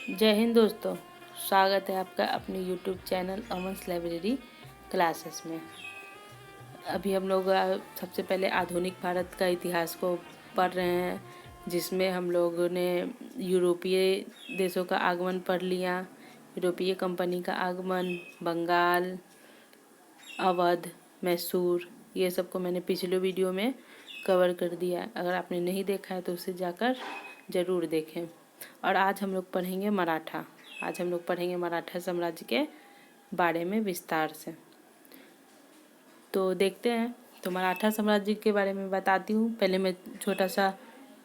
जय हिंद दोस्तों। स्वागत है आपका अपने YouTube चैनल अमन्स लाइब्रेरी क्लासेस में। अभी हम लोग सबसे पहले आधुनिक भारत का इतिहास को पढ़ रहे हैं, जिसमें हम लोगों ने यूरोपीय देशों का आगमन पढ़ लिया। यूरोपीय कंपनी का आगमन, बंगाल, अवध, मैसूर, ये सब को मैंने पिछले वीडियो में कवर कर दिया। अगर आपने नहीं देखा है तो उसे जाकर ज़रूर देखें। और आज हम लोग पढ़ेंगे मराठा। आज हम लोग पढ़ेंगे मराठा साम्राज्य के बारे में विस्तार से। तो देखते हैं। तो मराठा साम्राज्य के बारे में बताती हूँ। पहले मैं छोटा सा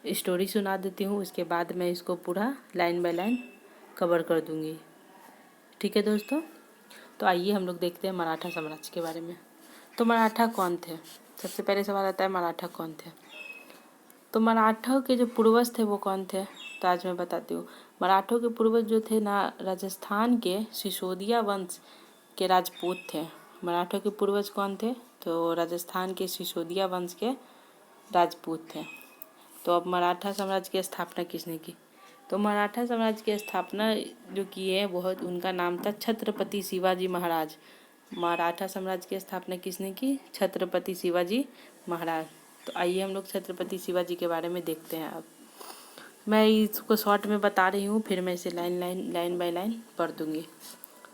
स्टोरी सुना देती हूँ, उसके बाद मैं इसको पूरा लाइन बाय लाइन कवर कर दूँगी। ठीक है दोस्तों, तो आइए हम लोग देखते हैं मराठा साम्राज्य के बारे में। तो मराठा कौन थे? सबसे पहले सवाल आता है मराठा कौन थे। तो मराठों के जो पूर्वज थे वो कौन थे? तो आज मैं बताती हूँ। मराठों के पूर्वज जो थे ना, राजस्थान के सिसोदिया वंश के राजपूत थे। मराठों के पूर्वज कौन थे? तो राजस्थान के सिसोदिया वंश के राजपूत थे। तो अब मराठा साम्राज्य की स्थापना किसने की? तो मराठा साम्राज्य की स्थापना जो की है बहुत, उनका नाम था छत्रपति शिवाजी महाराज। मराठा साम्राज्य की स्थापना किसने की? छत्रपति शिवाजी महाराज। तो आइए हम लोग छत्रपति शिवाजी के बारे में देखते हैं। अब मैं इसको शॉर्ट में बता रही हूँ, फिर मैं इसे लाइन बाय लाइन पढ़ दूँगी।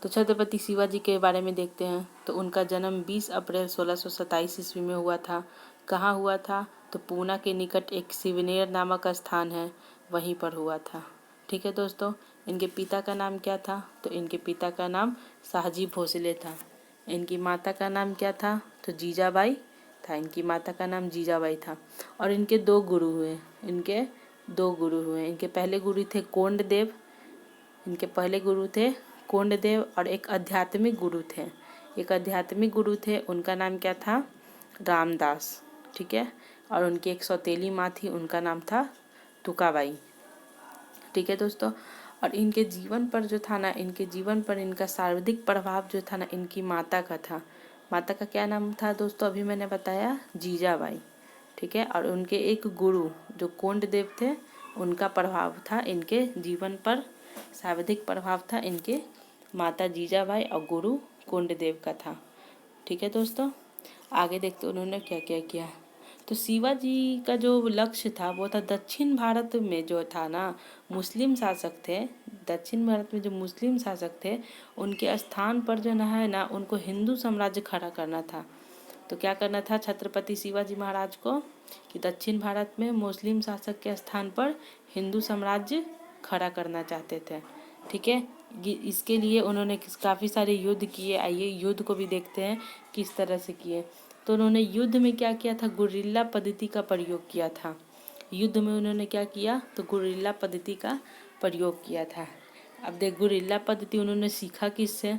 तो छत्रपति शिवाजी के बारे में देखते हैं। तो उनका जन्म 20 अप्रैल 1627 ईस्वी में हुआ था। कहाँ हुआ था? तो पूना के निकट एक सिवनेर नामक स्थान है, वहीं पर हुआ था। ठीक है दोस्तों। इनके पिता का नाम क्या था? तो इनके पिता का नाम शाहजी भोसले था। इनकी माता का नाम क्या था? तो जीजाबाई था। इनकी माता का नाम जीजाबाई था। और इनके दो गुरु हुए। इनके पहले गुरु थे कोंडदेव। इनके पहले गुरु थे कोंडदेव और एक आध्यात्मिक गुरु थे। उनका नाम क्या था? रामदास। ठीक है। और उनकी एक सौतेली माँ थी, उनका नाम था तुकाबाई। ठीक है दोस्तों। और इनके जीवन पर जो था ना, इनका सर्वाधिक प्रभाव जो था ना, इनकी माता का था। माता का क्या नाम था दोस्तों? अभी मैंने बताया, जीजाबाई। ठीक है। और उनके एक गुरु जो कोंडदेव थे, उनका प्रभाव था इनके जीवन पर, सर्वाधिक प्रभाव था इनके माता जीजाबाई और गुरु कोंडदेव का था। ठीक है दोस्तों। आगे देखते उन्होंने क्या क्या किया। तो शिवाजी का जो लक्ष्य था वो था दक्षिण भारत में जो था ना, मुस्लिम शासक थे। दक्षिण भारत में जो मुस्लिम शासक थे, उनके स्थान पर जो है ना, उनको हिंदू साम्राज्य खड़ा करना था। तो क्या करना था छत्रपति शिवाजी महाराज को? कि दक्षिण भारत में मुस्लिम शासक के स्थान पर हिंदू साम्राज्य खड़ा करना चाहते थे। ठीक है। इसके लिए उन्होंने काफ़ी सारे युद्ध किए। आइए युद्ध को भी देखते हैं किस तरह से किए। तो उन्होंने युद्ध में क्या किया था? गुरिल्ला पद्धति का प्रयोग किया था। युद्ध में उन्होंने क्या किया? तो गुरिल्ला पद्धति का प्रयोग किया था। अब देख, गुरिल्ला पद्धति उन्होंने सीखा किससे?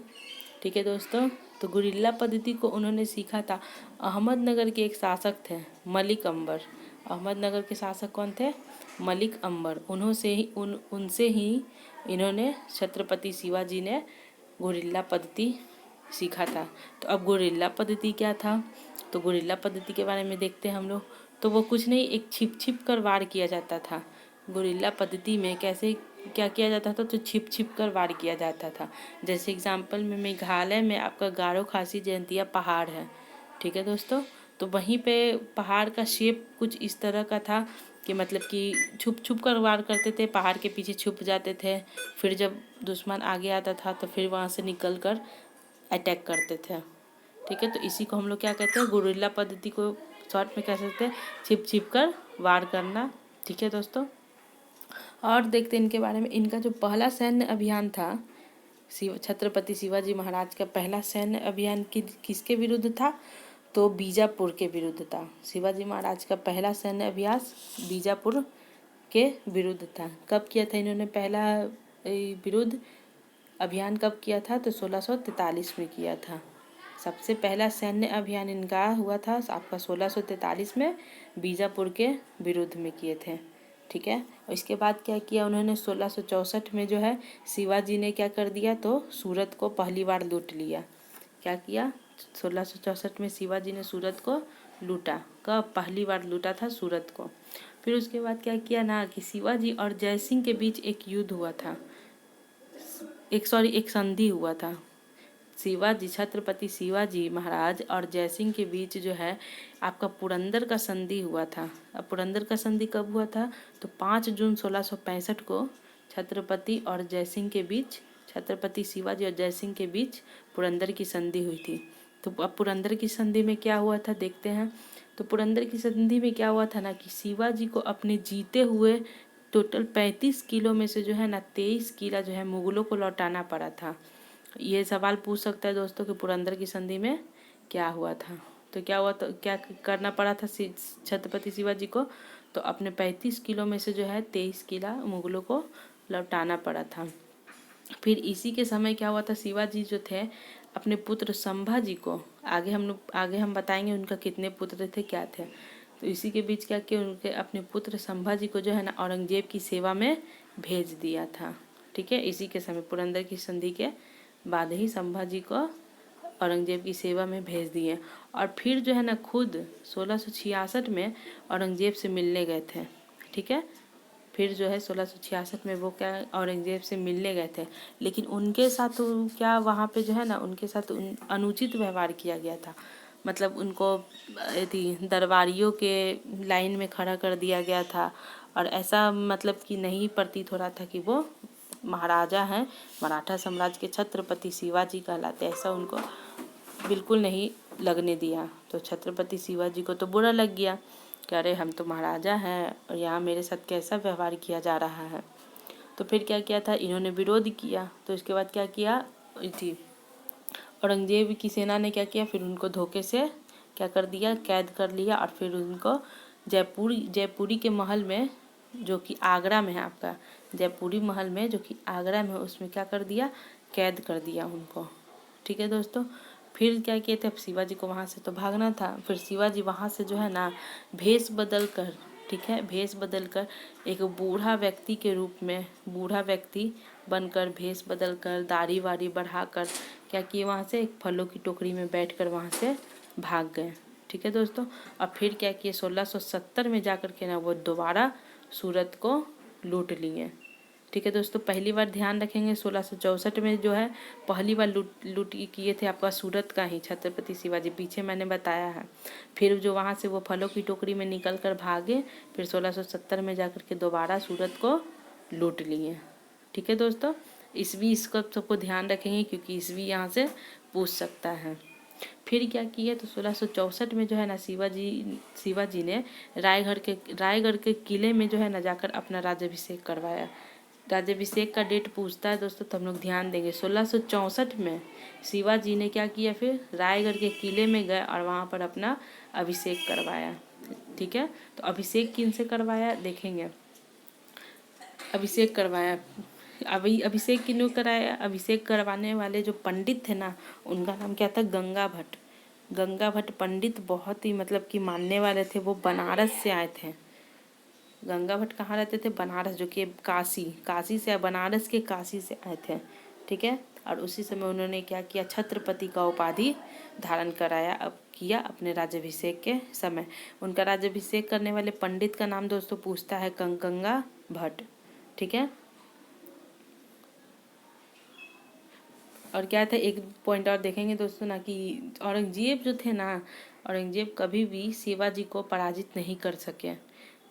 ठीक है दोस्तों। तो गुरिल्ला पद्धति को उन्होंने सीखा था, अहमदनगर के एक शासक थे, मलिक अंबर। अहमदनगर के शासक कौन थे? मलिक अंबर। उनसे ही इन्होंने, छत्रपति शिवाजी ने गुरिल्ला पद्धति सीखा था। तो अब गुरिल्ला पद्धति क्या था? तो गुरिल्ला पद्धति के बारे में देखते हैं हम लोग। तो वो कुछ नहीं, एक छिप छिप कर वार किया जाता था। गुरिल्ला पद्धति में कैसे क्या किया जाता था? तो छिप छिप कर वार किया जाता था। जैसे एग्जाम्पल में मेघालय में आपका गारो खासी जयंतिया पहाड़ है। ठीक है दोस्तों। तो वहीं पे पहाड़ का शेप कुछ इस तरह का था कि मतलब कि छुप छुप कर वार करते थे, पहाड़ के पीछे छुप जाते थे। फिर जब दुश्मन आगे आता था तो फिर वहाँ से निकल कर अटैक करते थे। ठीक है। तो इसी को हम लोग क्या कहते हैं? गुरिल्ला पद्धति को शॉर्ट में कह सकते हैं छिप छिप कर वार करना। ठीक है दोस्तों। और देखते हैं इनके बारे में। इनका जो पहला सैन्य अभियान था, छत्रपति शिवाजी महाराज का पहला सैन्य अभियान किसके विरुद्ध था? तो बीजापुर के विरुद्ध था। शिवाजी महाराज का पहला सैन्य अभ्यास बीजापुर के विरुद्ध था। कब किया था इन्होंने पहला विरुद्ध अभियान? कब किया था? तो 1643 में किया था। सबसे पहला सैन्य अभियान इनका हुआ था आपका 1643 में, बीजापुर के विरुद्ध में किए थे। ठीक है। और इसके बाद क्या किया उन्होंने? 1664 में जो है शिवाजी ने क्या कर दिया? तो सूरत को पहली बार लूट लिया। क्या किया? 1664 में शिवाजी ने सूरत को लूटा। कब? पहली बार लूटा था सूरत को। फिर उसके बाद क्या किया ना कि शिवाजी और जयसिंह के बीच एक युद्ध हुआ था। एक संधि हुआ था। शिवाजी, छत्रपति शिवाजी महाराज और जयसिंह के बीच जो है आपका पुरंदर का संधि हुआ था। अब पुरंदर का संधि कब हुआ था? तो 5 जून 1665 को छत्रपति और जयसिंह के बीच, छत्रपति शिवाजी और जयसिंह के बीच पुरंदर की संधि हुई थी। तो अब पुरंदर की संधि में क्या हुआ था देखते हैं। तो पुरंदर की संधि में क्या हुआ था ना कि शिवाजी को अपने जीते हुए टोटल 35 किलो में से जो है ना 23 किला जो है मुगलों को लौटाना पड़ा था। ये सवाल पूछ सकता है दोस्तों कि पुरंदर की संधि में क्या हुआ था। तो क्या हुआ, तो क्या करना पड़ा था छत्रपति शिवाजी को? तो अपने 35 किलो में से जो है 23 किला मुगलों को लौटाना पड़ा था। फिर इसी के समय क्या हुआ था, शिवाजी जो थे अपने पुत्र संभाजी को, आगे हम बताएंगे उनका कितने पुत्र थे क्या थे। तो इसी के बीच क्या किया, उनके अपने पुत्र संभाजी को जो है ना औरंगजेब की सेवा में भेज दिया था। ठीक है, इसी के समय पुरंदर की संधि के बाद ही संभाजी को औरंगजेब की सेवा में भेज दिए। और फिर जो है ना खुद 1666 में औरंगजेब से मिलने गए थे। ठीक है, फिर जो है 1666 में वो क्या औरंगजेब से मिलने गए थे, लेकिन उनके साथ क्या वहाँ पे जो है ना उनके साथ अनुचित व्यवहार किया गया था। मतलब उनको दरबारियों के लाइन में खड़ा कर दिया गया था और ऐसा मतलब कि नहीं प्रतीत हो रहा था कि वो महाराजा हैं, मराठा साम्राज्य के छत्रपति शिवाजी कहलाते, ऐसा उनको बिल्कुल नहीं लगने दिया। तो छत्रपति शिवाजी को तो बुरा लग गया कि अरे हम तो महाराजा हैं और यहाँ मेरे साथ कैसा व्यवहार किया जा रहा है। तो फिर क्या किया था, इन्होंने विरोध किया। तो इसके बाद क्या किया थी औरंगजेब की सेना ने क्या किया, फिर उनको धोखे से क्या कर दिया, कैद कर लिया और फिर उनको जयपुरी के महल में, जो कि आगरा में है आपका, जयपुरी महल में जो कि आगरा में, उसमें क्या कर दिया, कैद कर दिया उनको। ठीक है दोस्तों, फिर क्या किए थे, अब शिवाजी को वहाँ से तो भागना था। फिर शिवाजी वहाँ से जो है ना भेष बदल कर, ठीक है, भेष बदल कर एक बूढ़ा व्यक्ति के रूप में, बूढ़ा व्यक्ति बनकर भेष बदल कर दाढ़ी वाड़ी बढ़ाकर क्या किए, वहाँ से एक फलों की टोकरी में बैठकर वहाँ से भाग गए। ठीक है दोस्तों, अब फिर क्या किए 1670 में जाकर के ना वो दोबारा सूरत को लूट लिए। ठीक है दोस्तों, पहली बार ध्यान रखेंगे 1664 में जो है पहली बार लूट किए थे आपका सूरत का ही छत्रपति शिवाजी, पीछे मैंने बताया है। फिर जो वहाँ से वो फलों की टोकरी में निकल कर भागे, फिर 1670 में जाकर के दोबारा सूरत को लूट लिए। ठीक है दोस्तों, ईस्वी इसका सबको ध्यान रखेंगे क्योंकि ईस्वी यहाँ से पूछ सकता है। फिर क्या किया, तो 1664 में जो है ना शिवाजी ने रायगढ़ के किले में जो है ना जाकर अपना राज्याभिषेक करवाया। राज्याभिषेक का डेट पूछता है दोस्तों, तो हम लोग ध्यान देंगे 1664 में शिवाजी ने क्या किया, फिर रायगढ़ के किले में गए और वहाँ पर अपना अभिषेक करवाया। ठीक है, तो अभिषेक किन से करवाया देखेंगे। अभिषेक करवाया, अभिषेक किन्हों कराया, अभिषेक करवाने वाले जो पंडित थे ना उनका नाम क्या था, गंगा भट्ट। गंगा भट्ट पंडित बहुत ही मतलब कि मानने वाले थे, वो बनारस से आए थे। गंगा भट्ट कहाँ रहते थे, बनारस, जो कि काशी से, बनारस के काशी से आए थे। ठीक है, और उसी समय उन्होंने क्या किया, छत्रपति का उपाधि धारण कराया, अब किया अपने राज्याभिषेक के समय। उनका राज्याभिषेक करने वाले पंडित का नाम दोस्तों पूछता है गंगा भट्ट। ठीक है, और क्या था, एक पॉइंट और देखेंगे दोस्तों ना कि औरंगजेब जो थे ना, औरंगजेब कभी भी शिवाजी को पराजित नहीं कर सके।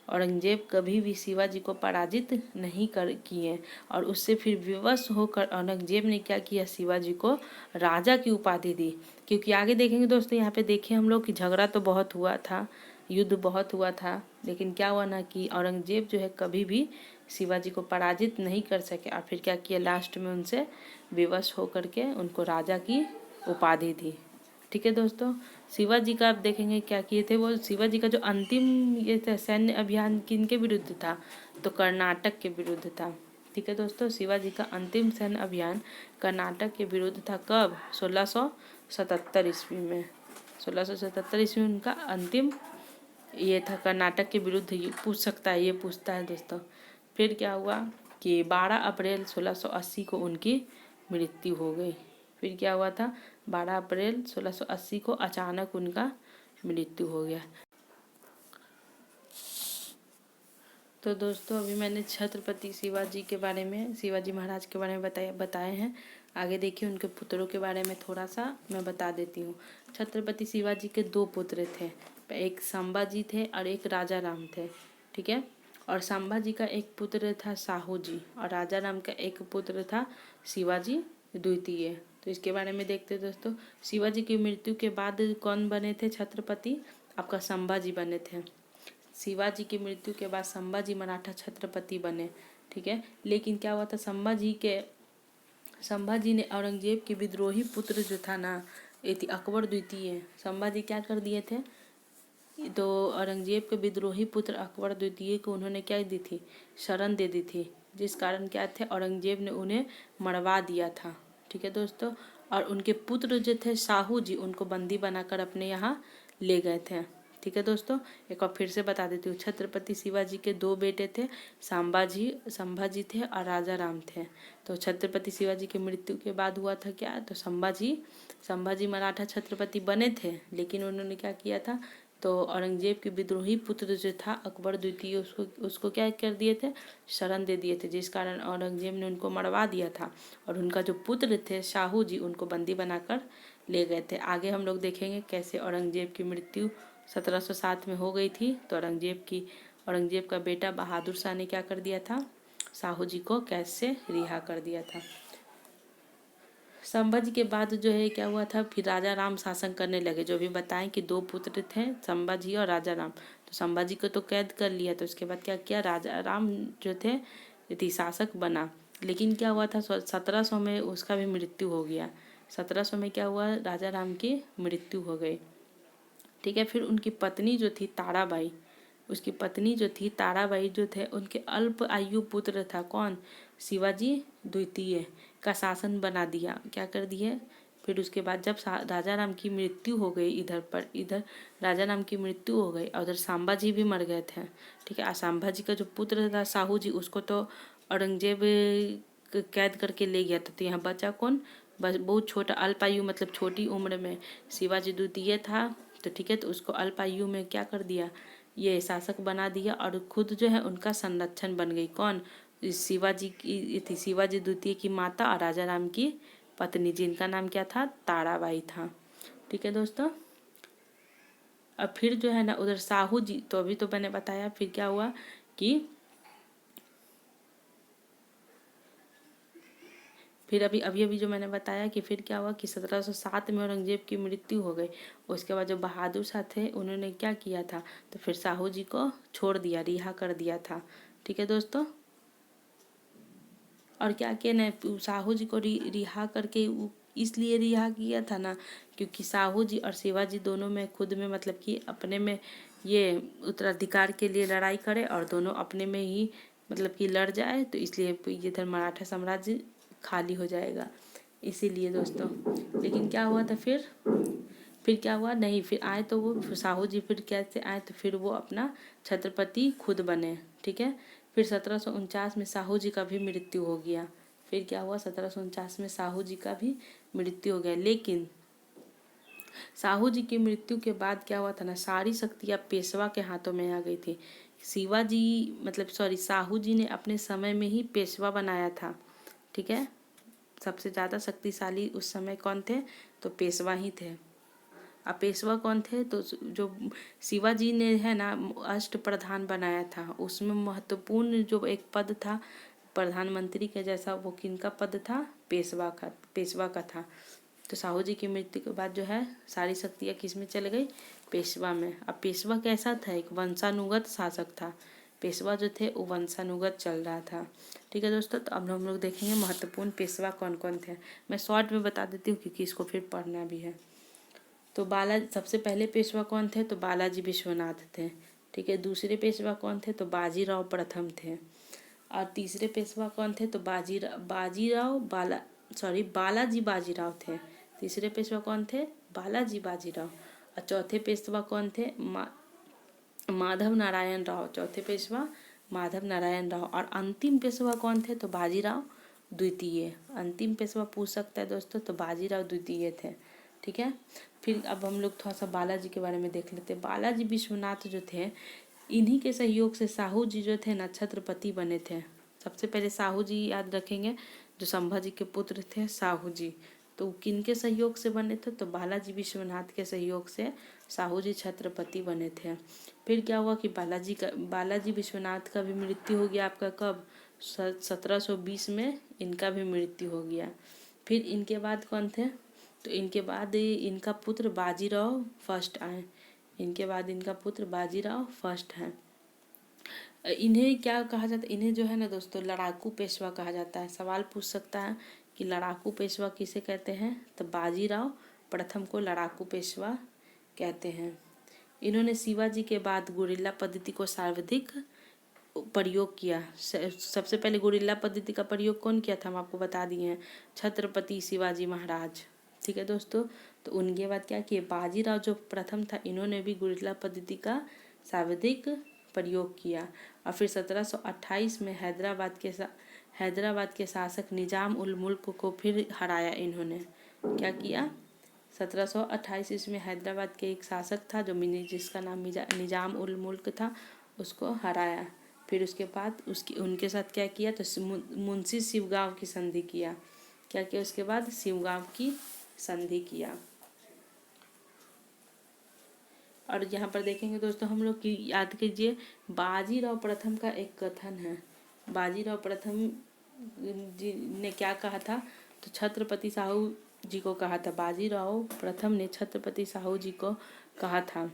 औरंगजेब कभी भी शिवाजी को पराजित नहीं कर किए और उससे फिर विवश होकर औरंगजेब ने क्या किया, शिवाजी को राजा की उपाधि दी। क्योंकि आगे देखेंगे दोस्तों, यहाँ पे देखें हम लोग कि झगड़ा तो बहुत हुआ था, युद्ध बहुत हुआ था, लेकिन क्या हुआ ना कि औरंगजेब जो है कभी भी शिवाजी को पराजित नहीं कर सके और फिर क्या किया, लास्ट में उनसे विवश होकर के उनको राजा की उपाधि दी। ठीक है दोस्तों, शिवाजी का आप देखेंगे क्या किए थे, वो शिवाजी का जो अंतिम ये था सैन्य अभियान किनके विरुद्ध था, तो कर्नाटक के विरुद्ध था। ठीक है दोस्तों, शिवाजी का अंतिम सैन्य अभियान कर्नाटक के विरुद्ध था, कब, 1677 ईस्वी में। 1677 ईस्वी में उनका अंतिम ये था, कर्नाटक के विरुद्ध। ये पूछ सकता है, ये पूछता है दोस्तों। फिर क्या हुआ कि 12 अप्रैल 1680 को उनकी मृत्यु हो गई। फिर क्या हुआ था, 12 अप्रैल 1680 को अचानक उनका मृत्यु हो गया। तो दोस्तों अभी मैंने छत्रपति शिवाजी के बारे में, शिवाजी महाराज के बारे में बताए हैं। आगे देखिए उनके पुत्रों के बारे में थोड़ा सा मैं बता देती हूँ। छत्रपति शिवाजी के 2 पुत्र थे, एक संभाजी थे और एक राजा राम थे, ठीक है। और संभाजी का एक पुत्र था साहू जी और राजा राम का एक पुत्र था शिवाजी द्वितीय। तो इसके बारे में देखते हैं दोस्तों। शिवाजी की मृत्यु के बाद कौन बने थे छत्रपति? आपका संभाजी बने थे। शिवाजी की मृत्यु के बाद संभाजी मराठा छत्रपति बने, ठीक है। लेकिन क्या हुआ था, संभाजी ने औरंगजेब के विद्रोही पुत्र जो था ना, ये थी अकबर द्वितीय, संभाजी क्या कर दिए थे, तो औरंगजेब के विद्रोही पुत्र अकबर द्वितीय को उन्होंने क्या दी थी, शरण दे दी थी, जिस कारण क्या थे, औरंगजेब ने उन्हें मरवा दिया था, ठीक है दोस्तों। और उनके पुत्र जो थे साहू जी, उनको बंदी बनाकर अपने यहाँ ले गए थे, ठीक है दोस्तों। एक बार फिर से बता देती हूँ, छत्रपति शिवाजी के 2 बेटे थे, संभाजी थे और राजा राम थे। तो छत्रपति शिवाजी की मृत्यु के बाद हुआ था क्या, तो संभाजी मराठा छत्रपति बने थे, लेकिन उन्होंने क्या किया था, तो औरंगजेब के विद्रोही पुत्र जो था अकबर द्वितीय, उसको क्या कर दिए थे, शरण दे दिए थे, जिस कारण औरंगजेब ने उनको मरवा दिया था। और उनका जो पुत्र थे साहू जी, उनको बंदी बनाकर ले गए थे। आगे हम लोग देखेंगे कैसे औरंगजेब की मृत्यु 1707 में हो गई थी। तो औरंगजेब का बेटा बहादुर शाह ने क्या कर दिया था, साहू जी को कैसे रिहा कर दिया था। संभाजी के बाद जो है क्या हुआ था, फिर राजा राम शासन करने लगे। जो भी बताएं कि 2 पुत्र थे, संभाजी और राजा राम। तो संभाजी को तो कैद कर लिया, तो उसके बाद क्या किया, राजा राम जो थे शासक बना। लेकिन क्या हुआ था, 1700 में उसका भी मृत्यु हो गया। 1700 में क्या हुआ, राजा राम की मृत्यु हो गई, ठीक है। फिर उनकी पत्नी जो थी ताराबाई, जो थे, उनके अल्प आयु पुत्र था कौन, शिवाजी द्वितीय का शासन बना दिया, क्या कर दिए। फिर उसके बाद जब राजा राम की मृत्यु हो गई, इधर राजा राम की मृत्यु हो गई और उधर संभाजी भी मर गए थे, ठीक है। संभाजी का जो पुत्र था साहू जी, उसको तो औरंगजेब कैद करके ले गया था। तो यहाँ बचा कौन, बस बहुत छोटा अल्पायु, मतलब छोटी उम्र में शिवाजी द्वितीय था, तो ठीक है। तो उसको अल्पायु में क्या कर दिया, ये शासक बना दिया और खुद जो है उनका संरक्षण बन गई। कौन, शिवाजी की थी, शिवाजी द्वितीय की माता और राजा राम की पत्नी, जिनका नाम क्या था, ताराबाई था, ठीक है दोस्तों। अब फिर जो है ना उधर साहू जी, तो अभी तो मैंने बताया फिर क्या हुआ कि फिर अभी जो मैंने बताया कि फिर क्या हुआ कि 1707 में औरंगजेब की मृत्यु हो गई। उसके बाद जो बहादुर शाह थे, उन्होंने क्या किया था, तो फिर साहू जी को छोड़ दिया, रिहा कर दिया था, ठीक है दोस्तों। और क्या किया ना, साहू जी को रिहा करके इसलिए रिहा किया था ना, क्योंकि साहू जी और शिवाजी दोनों में खुद में, मतलब कि अपने में ये उत्तराधिकार के लिए लड़ाई करे और दोनों अपने में ही मतलब कि लड़ जाए, तो इसलिए इधर मराठा साम्राज्य खाली हो जाएगा, इसीलिए दोस्तों। लेकिन क्या हुआ था, फिर क्या हुआ, नहीं फिर आए तो वो साहू जी फिर कैसे आए, तो फिर वो अपना छत्रपति खुद बने, ठीक है। फिर 1749 में साहू जी का भी मृत्यु हो गया। फिर क्या हुआ, 1749 में साहू जी का भी मृत्यु हो गया। लेकिन साहू जी की मृत्यु के बाद क्या हुआ था ना, सारी शक्तियाँ पेशवा के हाथों में आ गई थी। साहू जी ने अपने समय में ही पेशवा बनाया था, ठीक है। सबसे ज़्यादा शक्तिशाली उस समय कौन थे, तो पेशवा ही थे। अब पेशवा कौन थे, तो जो शिवाजी ने है ना अष्ट प्रधान बनाया था, उसमें महत्वपूर्ण जो एक पद था प्रधानमंत्री के जैसा, वो किनका पद था, पेशवा का था। तो साहू जी की मृत्यु के बाद जो है सारी शक्तियाँ किस में चल गई, पेशवा में। अब पेशवा कैसा था, एक वंशानुगत शासक था। पेशवा जो थे वो वंशानुगत चल रहा था, ठीक है दोस्तों। तो अब हम लोग देखेंगे महत्वपूर्ण पेशवा कौन कौन थे। मैं शॉर्ट में बता देती हूँ क्योंकि इसको फिर पढ़ना भी है। तो सबसे पहले पेशवा कौन थे, तो बालाजी विश्वनाथ थे, ठीक है। दूसरे पेशवा कौन थे, तो बाजीराव प्रथम थे। और तीसरे पेशवा कौन थे, तो बालाजी बाजीराव थे। तीसरे पेशवा कौन थे, बालाजी बाजीराव। और चौथे पेशवा कौन थे, माधव नारायण राव। चौथे पेशवा माधव नारायण राव। और अंतिम पेशवा कौन थे, तो बाजीराव द्वितीय। अंतिम पेशवा पूछ सकता है दोस्तों, तो बाजीराव द्वितीय थे, ठीक है। फिर अब हम लोग थोड़ा सा बालाजी के बारे में देख लेते हैं। बालाजी विश्वनाथ जो थे, इन्हीं के सहयोग से साहू जी जो थे ना छत्रपति बने थे। सबसे पहले साहू जी याद रखेंगे, जो संभाजी के पुत्र थे साहू जी, तो किनके सहयोग से बने थे, तो बालाजी विश्वनाथ के सहयोग से साहू जी छत्रपति बने थे। फिर क्या हुआ कि बालाजी विश्वनाथ का भी मृत्यु हो गया आपका कब, 1720 में इनका भी मृत्यु हो गया। फिर इनके बाद कौन थे, तो इनके बाद इनका पुत्र बाजीराव फर्स्ट आए। इनके बाद इनका पुत्र बाजीराव फर्स्ट हैं। इन्हें क्या कहा जाता है, इन्हें जो है ना दोस्तों लड़ाकू पेशवा कहा जाता है। सवाल पूछ सकता है कि लड़ाकू पेशवा किसे कहते हैं, तो बाजीराव प्रथम को लड़ाकू पेशवा कहते हैं। इन्होंने शिवाजी के बाद गुरिल्ला पद्धति को सर्वाधिक प्रयोग किया। सबसे पहले गुरिल्ला पद्धति का प्रयोग कौन किया था, हम आपको बता दिए हैं, छत्रपति शिवाजी महाराज। ठीक है दोस्तों, तो उनके बाद क्या किए, बाजीराव जो प्रथम था, इन्होंने भी गुरिल्ला पद्धति का सर्वाधिक प्रयोग किया। और फिर 1728 में हैदराबाद के शासक निजाम उल मुल्क को फिर हराया। इन्होंने क्या किया, 1728 ईस्वी में हैदराबाद के एक शासक था जो जिसका नाम निजाम उल मुल्क था, उसको हराया। फिर उसके बाद उनके साथ क्या किया, तो मुंशी शिवगांव की संधि किया। क्या किया उसके बाद, शिवगांव की संधि किया। और यहाँ पर देखेंगे दोस्तों हम लोग की, याद कीजिए बाजीराव प्रथम का एक कथन है। बाजीराव प्रथम जी ने क्या कहा था, तो छत्रपति साहू जी को कहा था। बाजीराव प्रथम ने छत्रपति साहू जी को कहा था।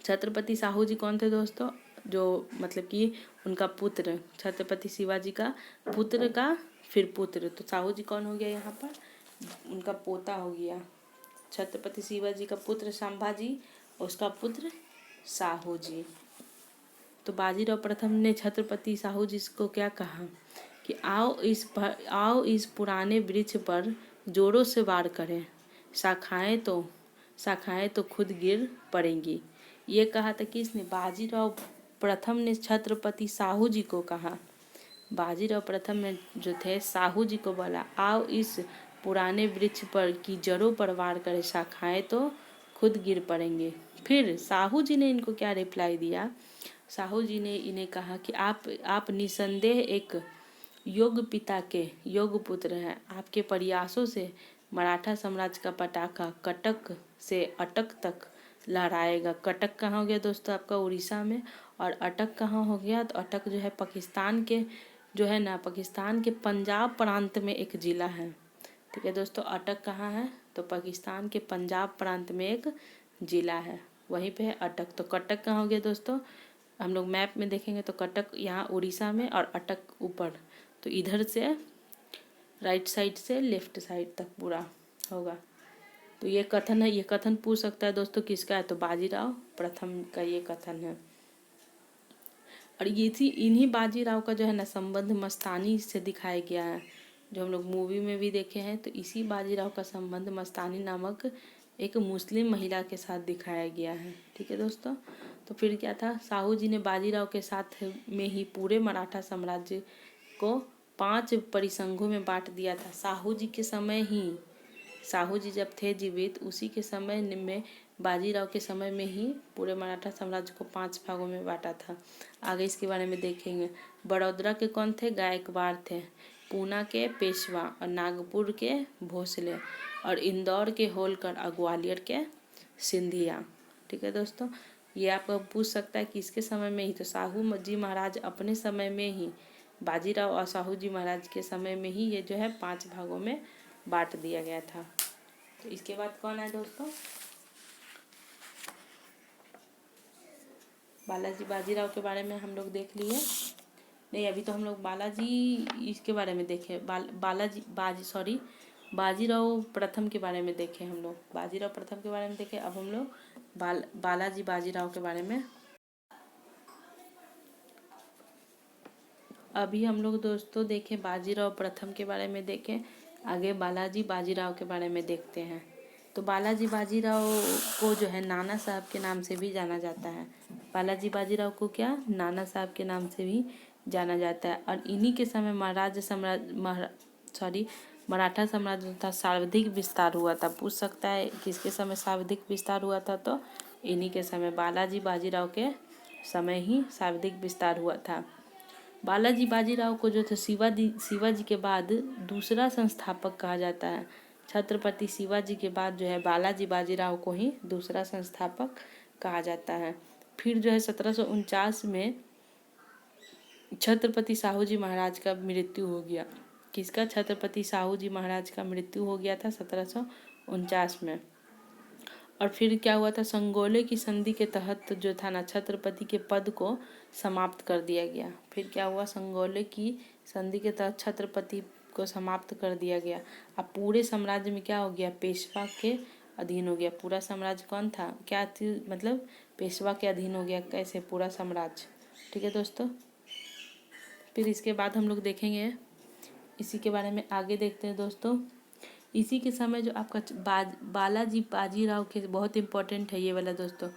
छत्रपति साहू जी कौन थे दोस्तों, जो मतलब कि उनका पुत्र, छत्रपति शिवाजी का पुत्र का फिर पुत्र, तो साहू जी कौन हो गया यहाँ पर, उनका पोता हो गया। छत्रपति शिवाजी का पुत्र संभाजी, उसका पुत्र साहू जी। तो बाजीराव प्रथम ने छत्रपति साहू जी को क्या कहा कि आओ इस पुराने वृक्ष पर जोरों से वार करें, शाखाएं तो खुद गिर पड़ेंगी। ये कहा था किसने, बाजीराव प्रथम ने छत्रपति साहू जी को कहा। बाजीराव प्रथम में जो थे साहू जी को बोला, आओ इस पुराने वृक्ष पर की जड़ों पर वार करें, शाखाएं तो खुद गिर पड़ेंगे। फिर साहू जी ने इनको क्या रिप्लाई दिया, साहू जी ने इन्हें कहा कि आप निसंदेह एक योग पिता के योग पुत्र हैं। आपके प्रयासों से मराठा साम्राज्य का पटाखा कटक से अटक तक लहराएगा। कटक कहाँ हो गया दोस्तों, आपका उड़ीसा में, और अटक कहाँ हो गया, तो अटक जो है पाकिस्तान के, जो है ना पाकिस्तान के पंजाब प्रांत में एक ज़िला है। ठीक है दोस्तों, अटक कहाँ है, तो पाकिस्तान के पंजाब प्रांत में एक ज़िला है, वहीं पे है अटक। तो कटक कहाँ हो गया दोस्तों, हम लोग मैप में देखेंगे तो कटक यहाँ उड़ीसा में और अटक ऊपर, तो इधर से राइट साइड से लेफ्ट साइड तक पूरा होगा। तो ये कथन है, ये कथन पूछ सकता है दोस्तों किसका है, तो बाजीराव प्रथम का ये कथन है। और इन्हीं बाजीराव का जो है ना संबंध मस्तानी से दिखाया गया है, जो हम लोग मूवी में भी देखे हैं। तो इसी बाजीराव का संबंध मस्तानी नामक एक मुस्लिम महिला के साथ दिखाया गया है। ठीक है दोस्तों, तो फिर क्या था, साहू जी ने बाजीराव के साथ में ही पूरे मराठा साम्राज्य को 5 परिसंघों में बांट दिया था। साहू जी के समय ही, साहू जी जब थे जीवित उसी के समय में, बाजीराव के समय में ही पूरे मराठा साम्राज्य को 5 भागों में बांटा था। आगे इसके बारे में देखेंगे। बड़ौदा के कौन थे, गायकवाड़ थे। पूना के पेशवा और नागपुर के भोसले और इंदौर के होलकर और ग्वालियर के सिंधिया। ठीक है दोस्तों, ये आपको पूछ सकता है कि इसके समय में ही, तो साहू जी महाराज अपने समय में ही, बाजीराव और साहू जी महाराज के समय में ही ये जो है 5 भागों में बांट दिया गया था। तो इसके बाद कौन है दोस्तों, बालाजी बाजीराव के बारे में हम लोग देख लिए। नहीं, अभी तो हम लोग इसके बारे में देखे, बाजीराव प्रथम के बारे में देखे हम लोग, बाजीराव प्रथम के बारे में देखे। अब हम लोग बालाजी बाजीराव के बारे में, अभी हम लोग दोस्तों देखे बाजीराव प्रथम के बारे में देखें, आगे बालाजी बाजीराव के बारे में देखते हैं। तो बालाजी बाजीराव को जो है नाना साहब के नाम से भी जाना जाता है। बालाजी बाजीराव को क्या, नाना साहब के नाम से भी जाना जाता है। और इन्हीं के समय मराठा साम्राज्य था सर्वाधिक विस्तार हुआ था। पूछ सकता है किसके समय सर्वाधिक विस्तार हुआ था, तो इन्हीं के समय, बालाजी बाजीराव के समय ही शाब्दिक विस्तार हुआ था। बालाजी बाजीराव को जो थे शिवाजी के बाद दूसरा संस्थापक कहा जाता है। छत्रपति शिवाजी के बाद जो है बालाजी बाजीराव को ही दूसरा संस्थापक कहा जाता है। फिर जो है 1749 में छत्रपति साहू जी महाराज का मृत्यु हो गया। किसका? छत्रपति साहू जी महाराज का मृत्यु हो गया था 1749 में। और फिर क्या हुआ था? संगोले की संधि के तहत जो था ना छत्रपति के पद को समाप्त कर दिया गया। फिर क्या हुआ? संगोले की संधि के तहत छत्रपति को समाप्त कर दिया गया। अब पूरे साम्राज्य में क्या हो गया? पेशवा के अधीन हो गया। पूरा साम्राज्य कौन था? क्या चीज मतलब पेशवा के अधीन हो गया। कैसे? पूरा साम्राज्य। ठीक है दोस्तों। फिर इसके बाद हम लोग देखेंगे, इसी के बारे में आगे देखते हैं दोस्तों। इसी के समय जो आपका बालाजी बाजीराव के, बहुत इंपॉर्टेंट है ये वाला दोस्तों,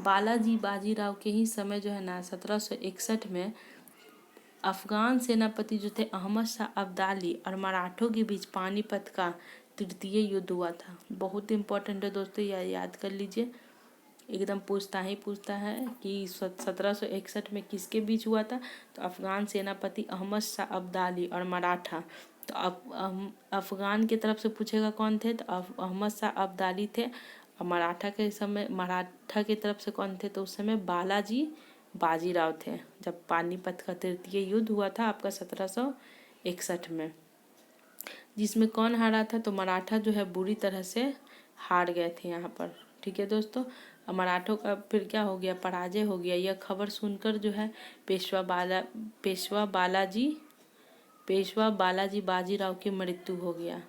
बालाजी बाजीराव के ही समय जो है ना 1761 में अफगान सेनापति जो थे अहमद शाह अब्दाली और मराठों के बीच पानीपत का तृतीय युद्ध हुआ था। बहुत इंपॉर्टेंट है दोस्तों, याद कर लीजिए। एकदम पूछता है कि 1761 में किसके बीच हुआ था? तो अफगान सेनापति अहमद शाह अब्दाली और मराठा। तो अफगान की तरफ से पूछेगा कौन थे? तो अहमद शाह अब्दाली थे। और मराठा की तरफ से कौन थे? तो उस समय बालाजी बाजीराव थे, जब पानीपत का तृतीय युद्ध हुआ था आपका 1761 में, जिसमें कौन हारा था? तो मराठा जो है बुरी तरह से हार गए थे यहाँ पर। ठीक है दोस्तों। मराठों का फिर क्या हो गया? पराजय हो गया। यह खबर सुनकर जो है पेशवा बालाजी बाजीराव की मृत्यु हो गया।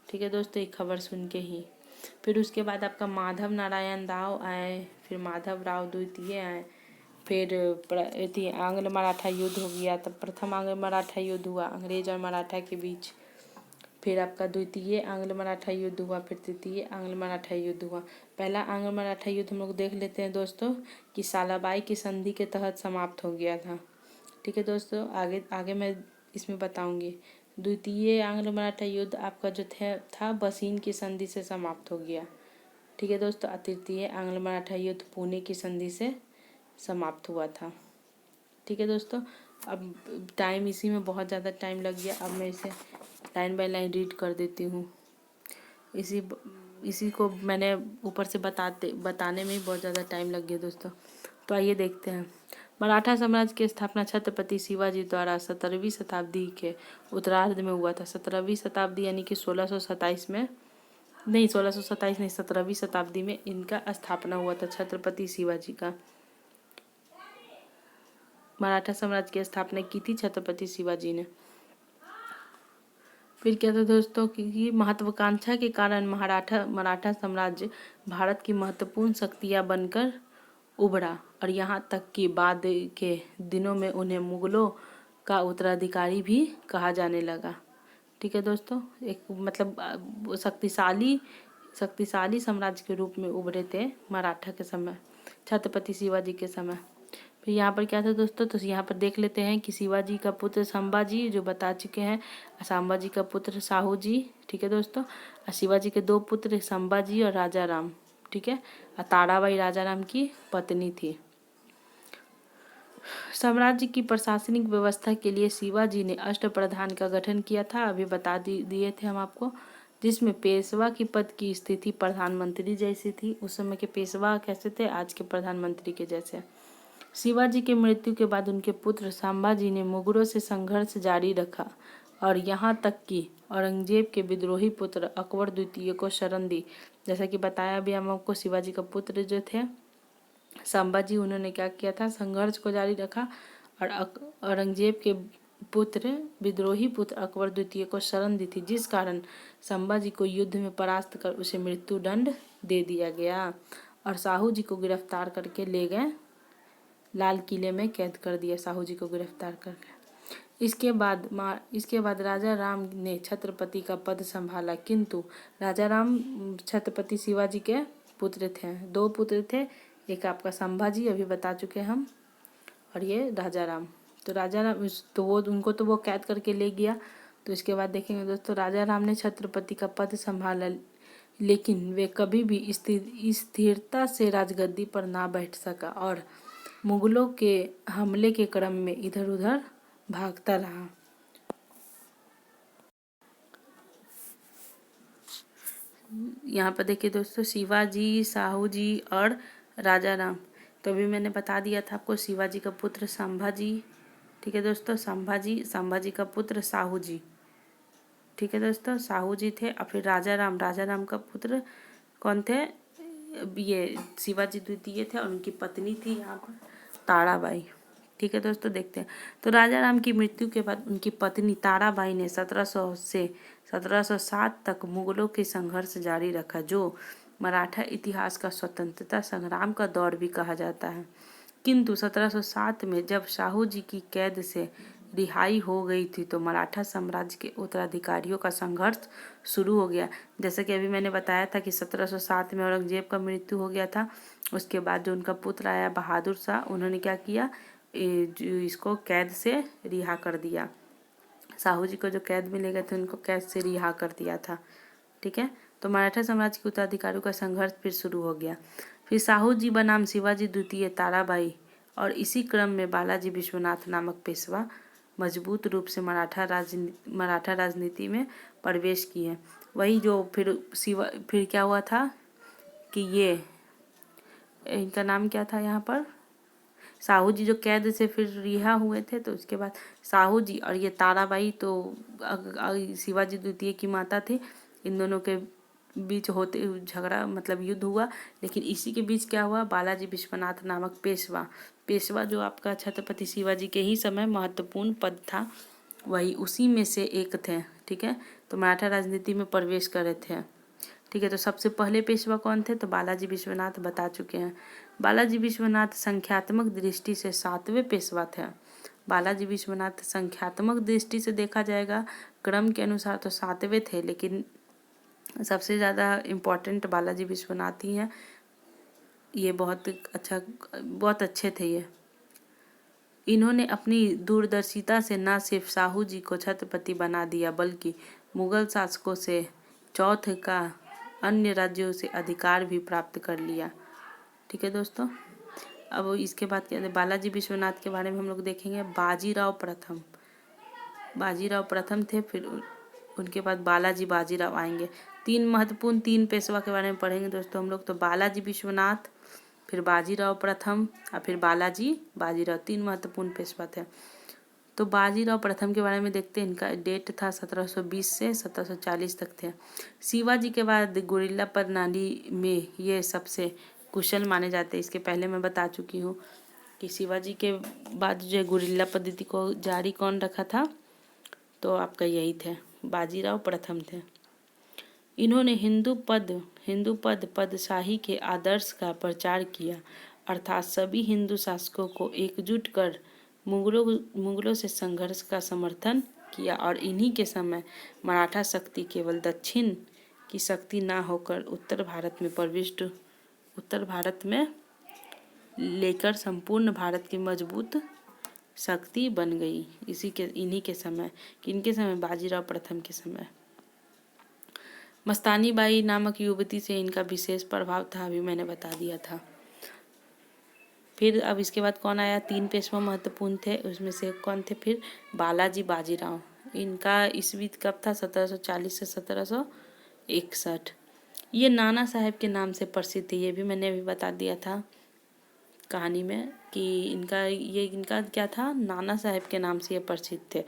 ठीक है दोस्तों, एक खबर सुन के ही। फिर उसके बाद आपका माधव नारायण राव आए, फिर माधव राव द्वितीय आए, फिर आंग्ल मराठा युद्ध हो गया। तब प्रथम आंग्ल मराठा युद्ध हुआ अंग्रेज और मराठा के बीच। फिर आपका द्वितीय आंग्ल मराठा युद्ध हुआ, फिर तृतीय आंग्ल मराठा युद्ध हुआ। पहला आंग्ल मराठा युद्ध हम लोग देख लेते हैं दोस्तों कि सालाबाई की संधि के तहत समाप्त हो गया था। ठीक है दोस्तों, आगे मैं इसमें बताऊंगी। द्वितीय आंग्ल मराठा युद्ध आपका जो था बसीन की संधि से समाप्त हो गया। ठीक है दोस्तों। तृतीय आंग्ल मराठा युद्ध पुणे की संधि से समाप्त हुआ था। ठीक है दोस्तों। अब टाइम इसी में बहुत ज़्यादा टाइम लग गया। अब मैं इसे लाइन बाय लाइन रीड कर देती हूँ। इसी को मैंने ऊपर से बताने में ही बहुत ज़्यादा टाइम लग गया दोस्तों। तो आइए देखते हैं। मराठा साम्राज्य की स्थापना छत्रपति शिवाजी द्वारा 17वीं शताब्दी के उत्तरार्ध में हुआ था। 17वीं शताब्दी यानी कि 1627 में नहीं, 1627 नहीं, 17वीं शताब्दी में इनका स्थापना हुआ था, छत्रपति शिवाजी का। मराठा साम्राज्य की स्थापना की थी छत्रपति शिवाजी ने। फिर क्या था दोस्तों कि महत्वाकांक्षा के कारण मराठा साम्राज्य भारत की महत्वपूर्ण शक्तियां बनकर उभरा और यहाँ तक कि बाद के दिनों में उन्हें मुगलों का उत्तराधिकारी भी कहा जाने लगा। ठीक है दोस्तों, एक मतलब शक्तिशाली साम्राज्य के रूप में उभरे थे मराठा के समय, छत्रपति शिवाजी के समय। फिर यहाँ पर क्या था दोस्तों? तो यहाँ पर देख लेते हैं कि शिवाजी का पुत्र संभाजी जो बता चुके हैं, संभाजी का पुत्र साहू जी। ठीक है दोस्तों। शिवाजी के दो पुत्र संभाजी और राजा राम। ठीक है। ताराबाई राजा राम की पत्नी थी। साम्राज्य की प्रशासनिक व्यवस्था के लिए शिवाजी ने अष्टप्रधान का गठन किया था, अभी बता दिए थे हम आपको, जिसमें पेशवा की पद की स्थिति प्रधानमंत्री जैसी थी। उस समय के पेशवा कैसे थे? आज के प्रधानमंत्री के जैसे। शिवाजी के मृत्यु के बाद उनके पुत्र संभाजी ने मुगलों से संघर्ष जारी रखा और यहाँ तक कि औरंगजेब के विद्रोही पुत्र अकबर द्वितीय को शरण दी। जैसा कि बताया भी हम आपको, शिवाजी का पुत्र जो थे संभाजी, उन्होंने क्या किया था? संघर्ष को जारी रखा और औरंगजेब के विद्रोही पुत्र अकबर द्वितीय को शरण दी थी, जिस कारण संभाजी को युद्ध में परास्त कर उसे मृत्यु दंड दे दिया गया और साहू जी को गिरफ्तार करके ले गए, लाल किले में कैद कर दिया साहू जी को गिरफ्तार करके। इसके बाद राजा राम ने छत्रपति का पद संभाला, किंतु राजा राम छत्रपति शिवाजी के पुत्र थे। दो पुत्र थे, एक आपका संभाजी अभी बता चुके हम, और ये राजा राम। तो राजा राम तो वो कैद करके ले गया। तो इसके बाद देखेंगे दोस्तों, राजा राम ने छत्रपति का पद संभाला, लेकिन वे कभी भी स्थिरता से राजगद्दी पर ना बैठ सका और मुगलों के हमले के क्रम में इधर उधर भागता रहा। यहाँ पर देखिए दोस्तों, शिवाजी, साहू जी और राजा राम। तो अभी मैंने बता दिया था आपको, शिवाजी का पुत्र संभाजी, ठीक है दोस्तों, संभाजी का पुत्र साहू जी, ठीक है दोस्तों, साहू जी थे। और फिर राजा राम का पुत्र कौन थे? ये शिवाजी द्वितीय थे और उनकी पत्नी थी यहाँ पर ताराबाई, ठीक है दोस्तों। देखते हैं, तो राजा राम की मृत्यु के बाद उनकी पत्नी ताराबाई ने 1700 से 1707 तक मुगलों के संघर्ष जारी रखा, जो मराठा इतिहास का स्वतंत्रता संग्राम का दौर भी कहा जाता है। किंतु 1707 में जब साहू जी की कैद से रिहाई हो गई थी तो मराठा साम्राज्य के उत्तराधिकारियों का संघर्ष शुरू हो गया। जैसे कि अभी मैंने बताया था कि 1707 में औरंगजेब का मृत्यु हो गया था। उसके बाद जो उनका पुत्र आया बहादुर शाह, उन्होंने क्या किया, इसको कैद से रिहा कर दिया। साहू जी को जो कैद में ले गए थे उनको कैद से रिहा कर दिया था, ठीक है। तो मराठा साम्राज्य के उत्तराधिकारियों का संघर्ष फिर शुरू हो गया। फिर साहू जी बनाम शिवाजी द्वितीय, ताराबाई और इसी क्रम में बालाजी विश्वनाथ नामक पेशवा मजबूत रूप से मराठा राजनीति में प्रवेश किए। वही जो फिर क्या हुआ था कि ये इनका नाम क्या था यहाँ पर, साहू जी जो कैद से फिर रिहा हुए थे, तो उसके बाद साहू जी और ये ताराबाई तो शिवाजी द्वितीय की माता थी, इन दोनों के बीच होते झगड़ा मतलब युद्ध हुआ। लेकिन इसी के बीच क्या हुआ, बालाजी विश्वनाथ नामक पेशवा जो आपका छत्रपति शिवाजी के ही समय महत्वपूर्ण पद था, वही उसी में से एक थे, ठीक है। तो मराठा राजनीति में प्रवेश करे थे, ठीक है। तो सबसे पहले पेशवा कौन थे, तो बालाजी विश्वनाथ बता चुके हैं। बालाजी विश्वनाथ संख्यात्मक दृष्टि से 7वें पेशवा थे। बालाजी विश्वनाथ संख्यात्मक दृष्टि से देखा जाएगा क्रम के अनुसार तो 7वें थे, लेकिन सबसे ज़्यादा इम्पोर्टेंट बालाजी विश्वनाथ ही हैं। ये बहुत अच्छे थे ये। इन्होंने अपनी दूरदर्शिता से न सिर्फ साहू जी को छत्रपति बना दिया, बल्कि मुगल शासकों से चौथ का अन्य राज्यों से अधिकार भी प्राप्त कर लिया, ठीक है दोस्तों। अब इसके बाद क्या है, बालाजी विश्वनाथ के बारे में हम लोग देखेंगे। बाजीराव प्रथम थे, फिर उनके बाद बाजीराव आएंगे। तीन पेशवा के बारे में पढ़ेंगे दोस्तों हम लोग। तो बालाजी विश्वनाथ, फिर बाजीराव प्रथम और फिर बाजीराव, 3 महत्वपूर्ण पेशवा थे। तो बाजीराव प्रथम के बारे में देखते हैं। इनका डेट था 1720 से 1740 तक थे। शिवाजी के बाद गुरिल्ला प्रणाली में ये सबसे कुशल माने जाते हैं। इसके पहले मैं बता चुकी हूँ कि शिवाजी के बाद जो गुरिल्ला पद्धति को जारी कौन रखा था, तो आपका यही थे, बाजीराव प्रथम थे। इन्होंने हिंदू पदशाही के आदर्श का प्रचार किया, अर्थात सभी हिंदू शासकों को एकजुट कर मुगलों से संघर्ष का समर्थन किया। और इन्हीं के समय मराठा शक्ति केवल दक्षिण की शक्ति न होकर उत्तर भारत में लेकर संपूर्ण भारत की मजबूत शक्ति बन गई। इन्हीं के समय, किनके समय, बाजीराव प्रथम के समय। मस्तानी बाई नामक युवती से इनका विशेष प्रभाव था, अभी मैंने बता दिया था। फिर अब इसके बाद कौन आया, 3 पेशवा महत्वपूर्ण थे, उसमें से कौन थे, फिर बाजीराव। इनका ईस्वी कब था, 1740 से 1761। ये नाना साहेब के नाम से प्रसिद्ध थे, ये भी मैंने अभी बता दिया था कहानी में कि इनका क्या था, नाना साहेब के नाम से ये प्रसिद्ध थे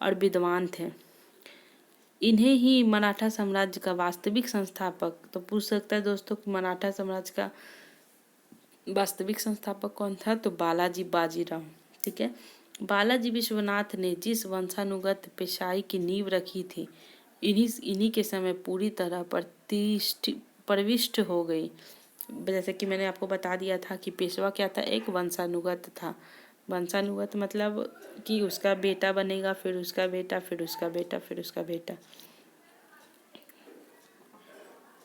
और विद्वान थे। इन्हें ही मराठा साम्राज्य का वास्तविक संस्थापक, तो पूछ सकता है दोस्तों कि मराठा साम्राज्य का वास्तविक संस्थापक कौन था, तो बाजीराव, ठीक है। बालाजी विश्वनाथ ने जिस वंशानुगत पेशाई की नींव रखी थी, इन्हीं के समय पूरी तरह प्रविष्ट हो गई। जैसे कि मैंने आपको बता दिया था कि पेशवा क्या था, एक वंशानुगत था। वंशानुगत मतलब कि उसका बेटा बनेगा, फिर उसका बेटा, फिर उसका बेटा, फिर उसका बेटा।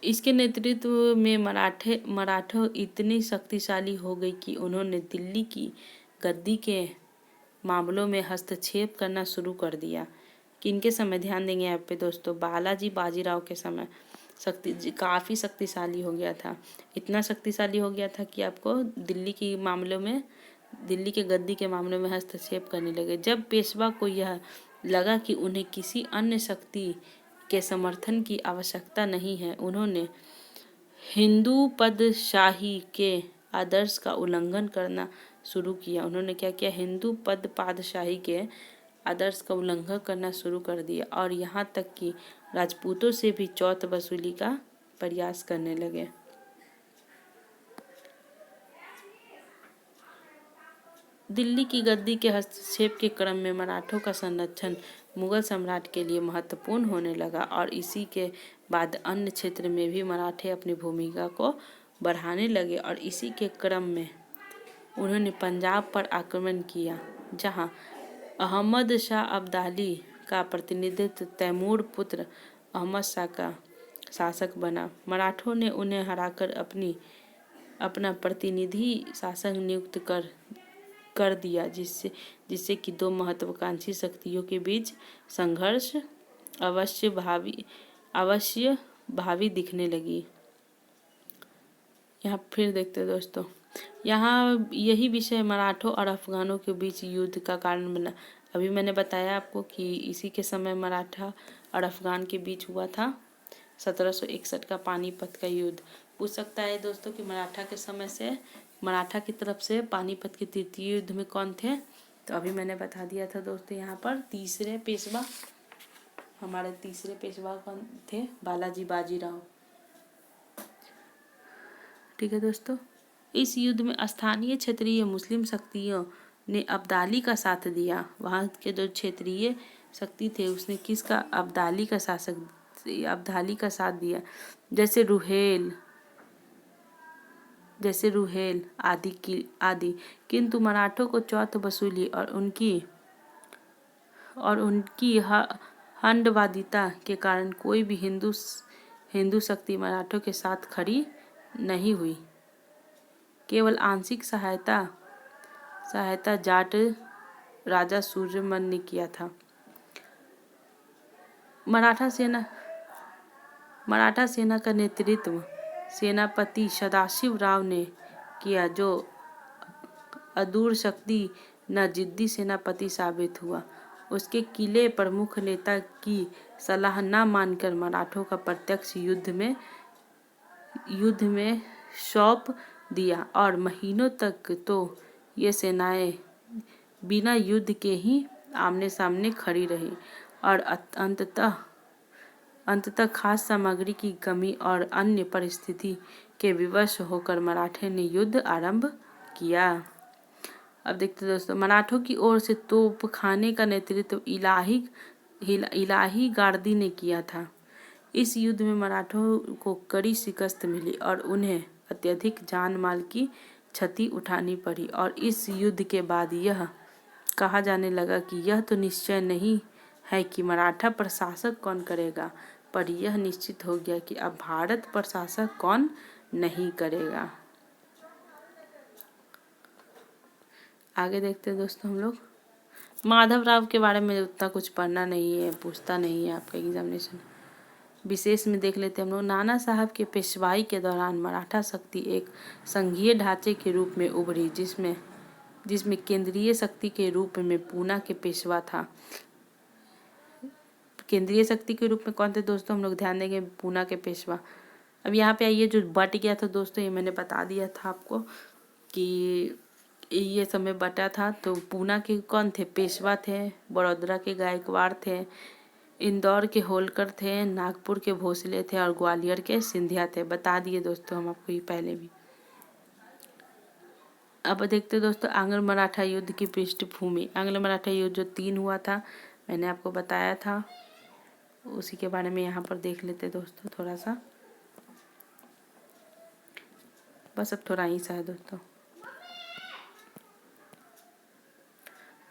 इसके नेतृत्व में मराठे इतनी शक्तिशाली हो गई कि उन्होंने दिल्ली की गद्दी के मामलों में हस्तक्षेप करना शुरू कर दिया। किनके समय, ध्यान देंगे यहाँ पे दोस्तों, बाजीराव के समय काफ़ी शक्तिशाली हो गया था। इतना शक्तिशाली हो गया था कि आपको दिल्ली के मामलों में दिल्ली के गद्दी के मामले में हस्तक्षेप करने लगे। जब पेशवा को यह लगा कि उन्हें किसी अन्य शक्ति के समर्थन की आवश्यकता नहीं है, उन्होंने हिंदू पदशाही के आदर्श का उल्लंघन करना शुरू किया। उन्होंने क्या किया? हिंदू पादशाही के आदर्श का उल्लंघन करना शुरू कर दिया और यहाँ तक कि राजपूतों से भी चौथ वसूली का प्रयास करने लगे। दिल्ली की गद्दी के हस्तक्षेप के क्रम में मराठों का संरक्षण मुगल सम्राट के लिए महत्वपूर्ण होने लगा और इसी के बाद अन्य क्षेत्र में भी मराठे अपनी भूमिका को बढ़ाने लगे और इसी के क्रम में उन्होंने पंजाब पर आक्रमण किया, जहां अहमद शाह अब्दाली का प्रतिनिधित्व तैमूर पुत्र अहमद शाह का शासक बना। मराठों ने उन्हें हराकर अपना प्रतिनिधि शासक नियुक्त कर दिया, जिससे कि दो महत्वाकांक्षी शक्तियों के बीच संघर्ष अवश्य भावी दिखने लगी। यहाँ फिर देखते हैं दोस्तों, यहाँ यही विषय मराठों और अफगानों के बीच युद्ध का कारण बना। अभी मैंने बताया आपको कि इसी के समय मराठा और अफगान के बीच हुआ था 1761 का पानीपत का युद्ध। पूछ सकता है दोस्तों कि मराठा की तरफ से पानीपत के तृतीय युद्ध में कौन थे? तो अभी मैंने बता दिया था दोस्तों, यहाँ पर हमारे तीसरे पेशवा कौन थे? बालाजी बाजीराव। ठीक है दोस्तों, इस युद्ध में स्थानीय क्षेत्रीय मुस्लिम शक्तियों ने अब्दाली का साथ दिया। वहाँ के जो क्षेत्रीय शक्ति थे उसने किसका? अब्दाली का साथ दिया, जैसे रुहेल आदि। किंतु मराठों को चौथ वसूली और उनकी हंडवादिता के कारण कोई भी हिंदू शक्ति मराठों के साथ खड़ी नहीं हुई। केवल आंशिक सहायता जाट राजा सूर्यमन ने किया था। मराठा सेना का नेतृत्व सेनापति सदाशिव राव ने किया, जो अदूर शक्ति न जिद्दी सेनापति साबित हुआ। उसके किले प्रमुख नेता की सलाह न मानकर मराठों का प्रत्यक्ष युद्ध में सौंप दिया और महीनों तक तो ये सेनाएं बिना युद्ध के ही आमने सामने खड़ी रही और अंततः खास सामग्री की कमी और अन्य परिस्थिति के विवश होकर मराठे ने युद्ध आरंभ किया। अब देखते दोस्तों, मराठों की ओर से तोपखाने का नेतृत्व इलाही गार्दी ने किया था। इस युद्ध में मराठों को कड़ी शिकस्त मिली और उन्हें अत्यधिक जान माल की क्षति उठानी पड़ी और इस युद्ध के बाद यह कहा जाने लगा कि यह तो निश्चय नहीं है कि मराठा प्रशासक कौन करेगा, पर यह निश्चित हो गया कि अब भारत प्रशासक कौन नहीं करेगा। आगे देखते हैं दोस्तों हम लोग। माधवराव के बारे में उतना कुछ पढ़ना नहीं है, पूछता नहीं है आपका एग्जामिनेशन। विशेष में देख लेते हैं हम लोग। नाना साहब के पेशवाई के दौरान मराठा शक्ति एक संघीय ढांचे के रूप में उभरी, जिसमें केंद्रीय शक्ति के रूप में पूना के पेशवा था। केंद्रीय शक्ति के रूप में कौन थे दोस्तों? हम लोग ध्यान देंगे, पूना के पेशवा। अब यहाँ पे आइए, जो बट गया था दोस्तों, ये मैंने बता दिया था आपको कि ये समय बटा था। तो पूना के कौन थे? पेशवा थे। बड़ौदा के गायकवाड़ थे, इंदौर के होलकर थे, नागपुर के भोसले थे और ग्वालियर के सिंधिया थे। बता दिए दोस्तों हम आपको ये पहले भी। अब देखते दोस्तों आंग्ल मराठा युद्ध की पृष्ठभूमि। आंग्ल मराठा युद्ध जो 3 हुआ था, मैंने आपको बताया था, उसी के बारे में यहाँ पर देख लेते दोस्तों थोड़ा सा। बस अब थोड़ा ही सा है दोस्तों।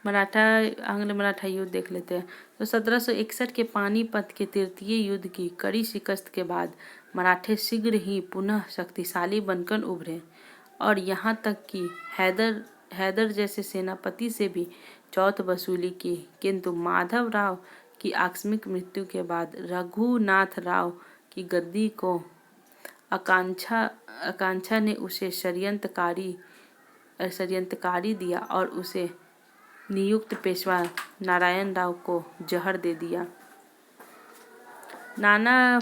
आंग्ल मराठा युद्ध देख लेते हैं। तो 1761 के पानीपत के तृतीय युद्ध की कड़ी शिकस्त के बाद मराठे शीघ्र ही पुनः शक्तिशाली बनकर उभरे और यहाँ तक कि हैदर जैसे सेनापति से भी चौथ वसूली की। किंतु माधव राव की आकस्मिक मृत्यु के बाद रघुनाथ राव की गद्दी को आकांक्षा ने उसे षड्यंत्रकारी षड्यंत्रकारी दिया और उसे नियुक्त पेशवा नारायण राव को जहर दे दिया। नाना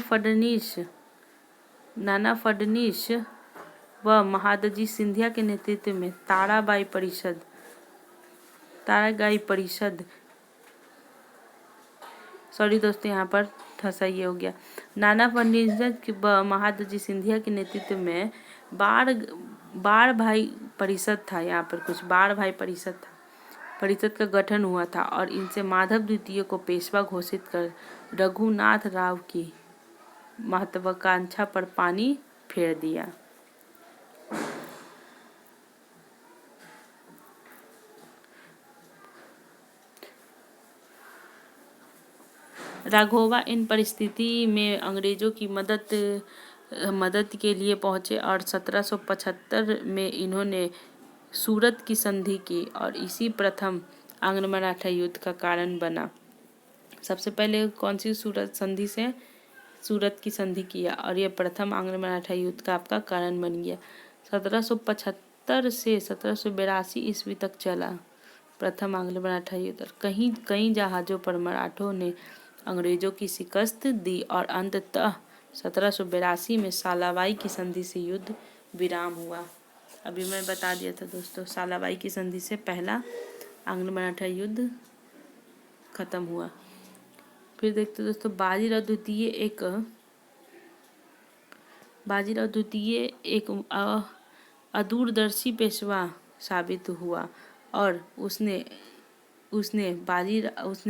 फडणवीस व महादजी सिंधिया के नेतृत्व में ताराबाई परिषद सॉरी दोस्तों, यहाँ पर थोड़ा ये हो गया। नाना फडणवीस व महादजी सिंधिया के नेतृत्व में बाढ़ भाई परिषद था। यहाँ पर कुछ बाढ़ भाई परिषद का गठन हुआ था और इनसे माधव द्वितीय को पेशवा घोषित कर रघुनाथ राव की महत्वाकांक्षा पर पानी फेर दिया। राघोबा इन परिस्थिति में अंग्रेजों की मदद के लिए पहुंचे और 1775 में इन्होंने सूरत की संधि की और इसी प्रथम आंग्ल मराठा युद्ध का कारण बना। सबसे पहले कौन सी सूरत की संधि किया और यह प्रथम आंग्ल मराठा युद्ध का आपका कारण बन गया। 1775 से 1782 ईस्वी तक चला प्रथम आंग्ल मराठा युद्ध। कई जहाज़ों पर मराठों ने अंग्रेजों की शिकस्त दी और अंततः 1782 में सालाबाई की संधि से युद्ध विराम हुआ। अभी मैं बता दिया था दोस्तों, सालाबाई की संधि से पहला आंग्ल मराठा युद्ध खत्म हुआ। फिर देखते दोस्तों, बाजीराव द्वितीय एक अदूरदर्शी पेशवा साबित हुआ और उसने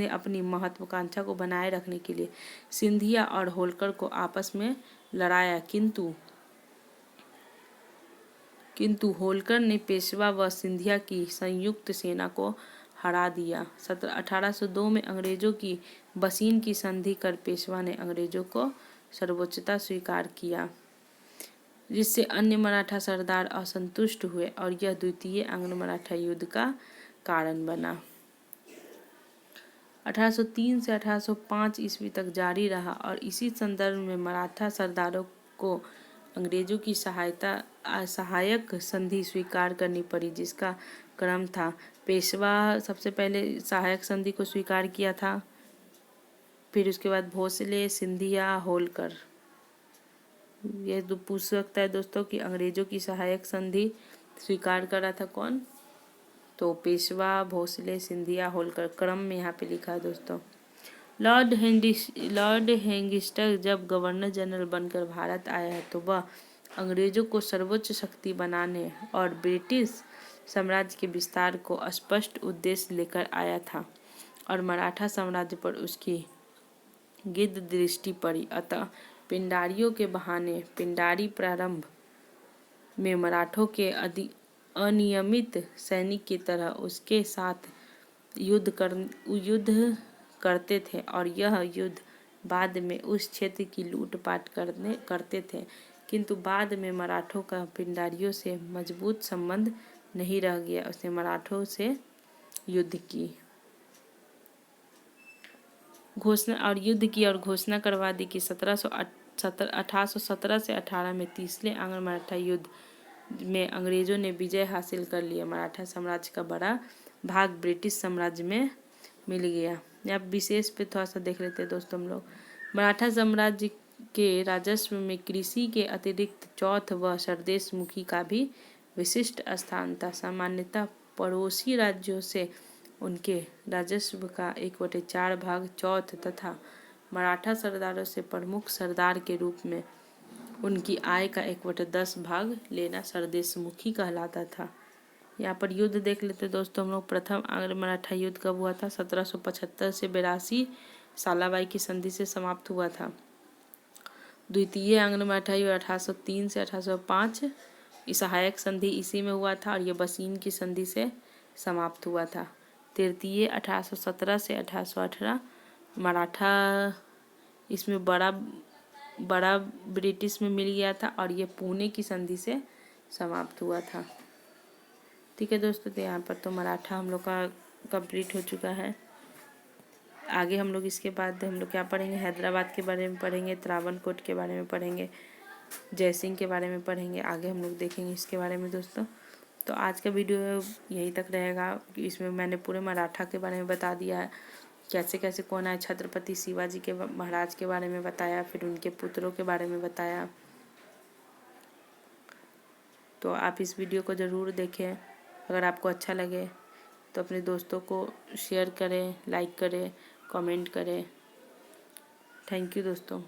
अपनी महत्वाकांक्षा को बनाए रखने के लिए सिंधिया और होलकर को आपस में लड़ाया, किंतु होलकर ने पेशवा व सिंधिया की संयुक्त सेना को हरा दिया। 1802 में अंग्रेजों की बसीन की संधि कर पेशवा ने अंग्रेजों को सर्वोच्चता स्वीकार किया, जिससे अन्य मराठा सरदार असंतुष्ट हुए और यह द्वितीय आंग्ल मराठा युद्ध का कारण बना। 1803 से 1805 ईस्वी तक जारी रहा और इसी संदर्भ में मराठा सरदारों को अंग्रेजों की सहायक संधि स्वीकार करनी पड़ी, जिसका क्रम था पेशवा सबसे पहले सहायक संधि को स्वीकार किया था, फिर उसके बाद भोसले, सिंधिया, होलकर। ये पूछ सकता है दोस्तों कि अंग्रेजों की सहायक संधि स्वीकार करा था कौन, तो पेशवा, भोसले, सिंधिया, होलकर। क्रम में यहाँ पे लिखा है दोस्तों। लॉर्ड हैंगिस्टर जब गवर्नर जनरल बनकर भारत आया है तो वह अंग्रेजों को सर्वोच्च शक्ति बनाने और ब्रिटिश साम्राज्य के विस्तार को स्पष्ट उद्देश्य लेकर आया था और मराठा साम्राज्य पर उसकी गिद्ध दृष्टि पड़ी। अतः पिंडारियों के बहाने पिंडारी प्रारंभ में मराठों के अनियमित सैनिक की तरह उसके साथ युद्ध करते थे और यह युद्ध बाद में उस क्षेत्र की लूटपाट करते थे, किंतु बाद में मराठों का पिंडारियों से मजबूत संबंध नहीं रह गया। उसने मराठों से युद्ध की और घोषणा करवा दी कि 1817 से 18 में तीसरे आंग्ल मराठा युद्ध में अंग्रेजों ने विजय हासिल कर लिया। मराठा साम्राज्य का बड़ा भाग ब्रिटिश साम्राज्य में मिल गया। अब विशेष पे थोड़ा सा देख लेते हैं दोस्तों हम लोग। मराठा साम्राज्य के राजस्व में कृषि के अतिरिक्त चौथ व सरदेशमुखी का भी विशिष्ट स्थान था। सामान्यतः पड़ोसी राज्यों से उनके राजस्व का 1/4 भाग चौथ तथा मराठा सरदारों से प्रमुख सरदार के रूप में उनकी आय का 1/10 भाग लेना सरदेशमुखी कहलाता था। यहाँ पर युद्ध देख लेते दोस्तों हम लोग। प्रथम आंग्ल मराठा युद्ध कब हुआ था? 1775 से 82 सालाबाई की संधि से समाप्त हुआ था। द्वितीय आंग्ल मराठा युद्ध 1803 से 1805 सहायक संधि इसी में हुआ था और ये बसीन की संधि से समाप्त हुआ था। तृतीय 1817 से 1818 मराठा इसमें बड़ा ब्रिटिश में मिल गया था और ये पुणे की संधि से समाप्त हुआ था। ठीक है दोस्तों, तो यहाँ पर तो मराठा हम लोग का कंप्लीट हो चुका है। आगे हम लोग इसके बाद हम लोग क्या पढ़ेंगे? हैदराबाद के बारे में पढ़ेंगे, त्रावणकोर के बारे में पढ़ेंगे, जयसिंह के बारे में पढ़ेंगे। आगे हम लोग देखेंगे इसके बारे में दोस्तों। तो आज का वीडियो यहीं तक रहेगा कि इसमें मैंने पूरे मराठा के बारे में बता दिया है, कैसे कैसे कौन आए, छत्रपति शिवाजी के महाराज के बारे में बताया, फिर उनके पुत्रों के बारे में बताया। तो आप इस वीडियो को ज़रूर देखें। अगर आपको अच्छा लगे तो अपने दोस्तों को शेयर करें, लाइक करें, कमेंट करें। थैंक यू दोस्तों।